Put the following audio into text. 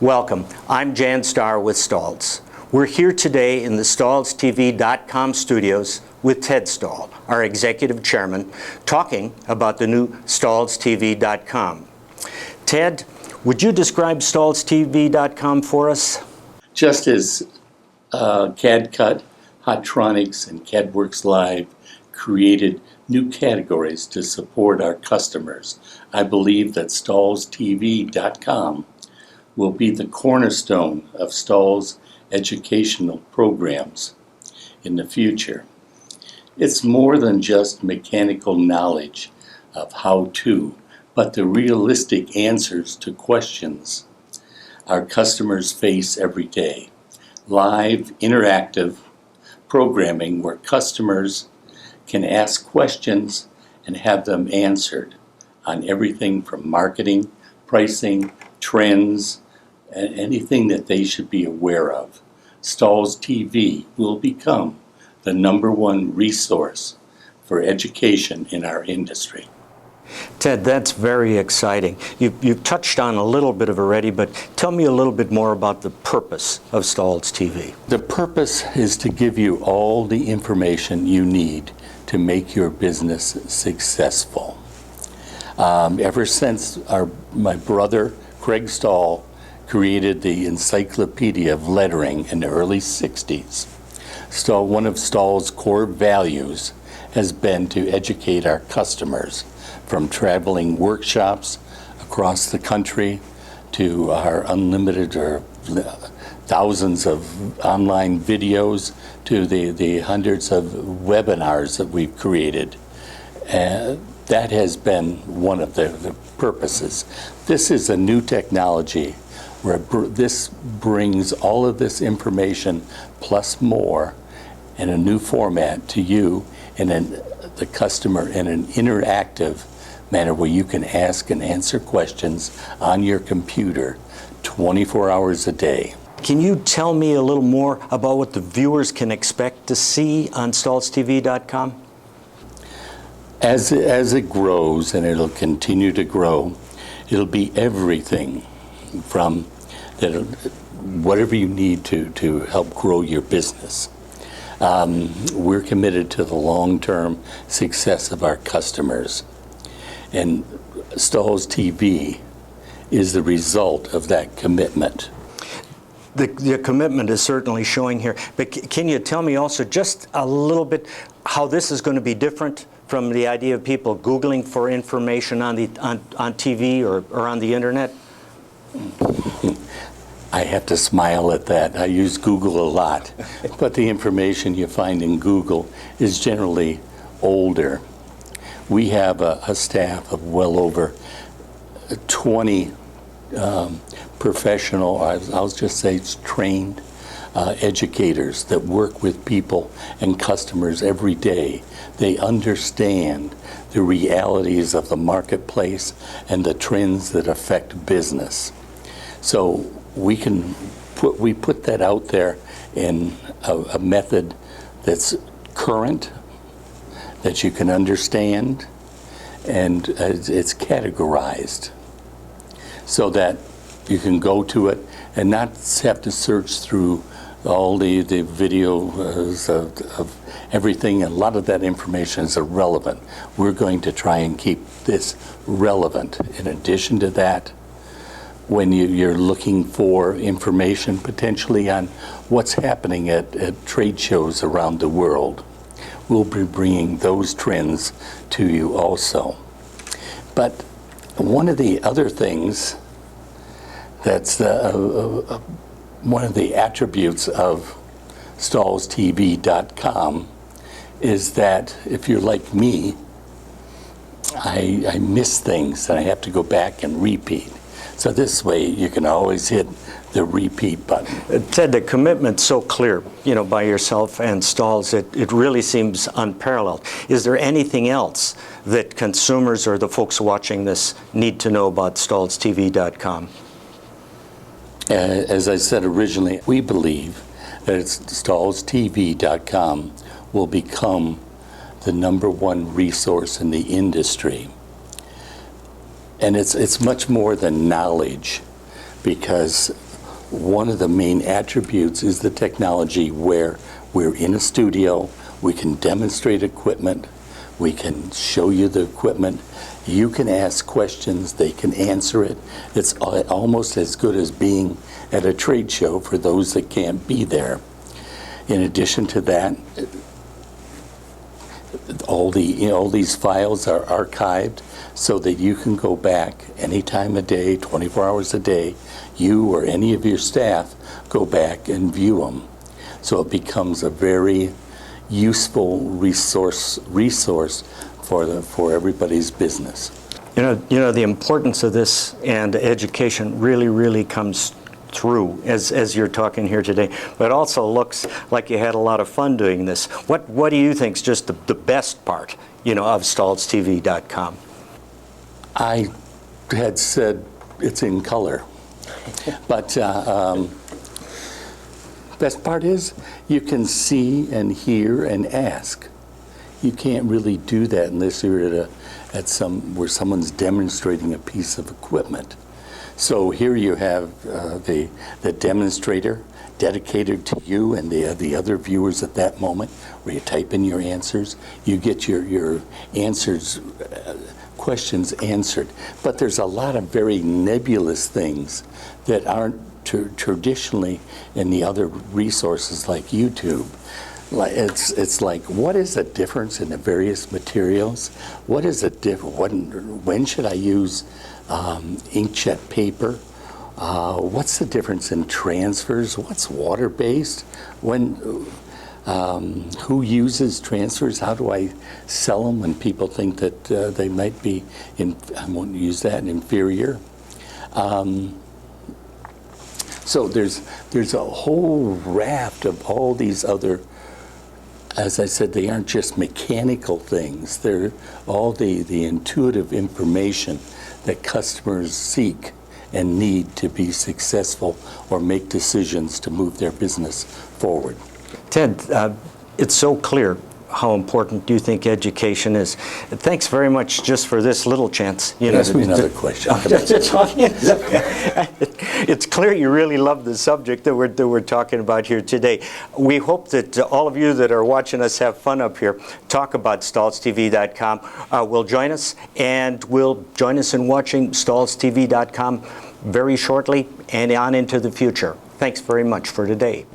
Welcome. I'm Jan Starr with Stahls. We're here today in the StahlsTV.com studios with Ted Stahl, our executive chairman, talking about the new StahlsTV.com. Ted, would you describe StahlsTV.com for us? Just as CAD-CUT, Hotronics, and CADWorks Live created new categories to support our customers, I believe that StahlsTV.com will be the cornerstone of Stahl's educational programs in the future. It's more than just mechanical knowledge of how to, but the realistic answers to questions our customers face every day. Live, interactive programming where customers can ask questions and have them answered on everything from marketing, pricing, trends, and anything that they should be aware of. Stahls TV will become the #1 resource for education in our industry. Ted, that's very exciting. You've touched on a little bit of it already, but tell me a little bit more about the purpose of Stahls TV. The purpose is to give you all the information you need to make your business successful. Ever since my brother, Craig Stahl, created the Encyclopedia of Lettering in the early 60s, one of Stahl's core values has been to educate our customers, from traveling workshops across the country to our unlimited or thousands of online videos to the hundreds of webinars that we've created. That has been one of the purposes. This is a new technology where this brings all of this information plus more in a new format to you and the customer in an interactive manner where you can ask and answer questions on your computer 24 hours a day. Can you tell me a little more about what the viewers can expect to see on StahlsTV.com? As it grows, and it'll continue to grow, it'll be everything from whatever you need to help grow your business. We're committed to the long-term success of our customers, and Stahls TV is the result of that commitment. The commitment is certainly showing here, but can you tell me also just a little bit how this is going to be different from the idea of people Googling for information on TV or on the internet? I have to smile at that. I use Google a lot, but the information you find in Google is generally older. We have a staff of well over 20 professional, I'll just say trained educators that work with people and customers every day. They understand the realities of the marketplace and the trends that affect business. So we put that out there in a method that's current, that you can understand, and it's categorized so that you can go to it and not have to search through all the videos of everything. A lot of that information is irrelevant. We're going to try and keep this relevant. In addition to that, when you're looking for information potentially on what's happening at trade shows around the world, we'll be bringing those trends to you also. But one of the other things that's one of the attributes of StahlsTV.com is that if you're like me, I miss things and I have to go back and repeat. So this way you can always hit the repeat button. Ted, the commitment's so clear, by yourself and Stahls, it really seems unparalleled. Is there anything else that consumers or the folks watching this need to know about StahlsTV.com? As I said originally, we believe that StahlsTV.com will become the #1 resource in the industry. And it's much more than knowledge, because one of the main attributes is the technology where we're in a studio, we can demonstrate equipment, we can show you the equipment, you can ask questions, they can answer it. It's almost as good as being at a trade show for those that can't be there. In addition to that, all these files are archived so that you can go back any time of day, 24 hours a day, you or any of your staff go back and view them. So it becomes a very useful resource for everybody's business. You know, the importance of this and education really comes through as you're talking here today, but it also looks like you had a lot of fun doing this. What do you think is just the best part, of StahlsTV.com? I had said it's in color, but best part is you can see and hear and ask. You can't really do that unless you're at where someone's demonstrating a piece of equipment. So here you have the demonstrator dedicated to you and the other viewers at that moment, where you type in your answers, you get your answers, questions answered. But there's a lot of very nebulous things that aren't traditionally in the other resources like YouTube. It's like, what is the difference in the various materials? What is the when should I use inkjet paper? What's the difference in transfers? What's water-based? Who uses transfers? How do I sell them when people think that they might be, I won't use that, inferior? So there's a whole raft of all these other, as I said, they aren't just mechanical things. They're all the intuitive information that customers seek and need to be successful or make decisions to move their business forward. Ted, it's so clear how important you think education is. Thanks very much just for this little chance. Ask me another question. It's clear you really love the subject that we're talking about here today. We hope that all of you that are watching us have fun up here, talk about StahlsTV.com, will join us, and will join us in watching StahlsTV.com very shortly and on into the future. Thanks very much for today.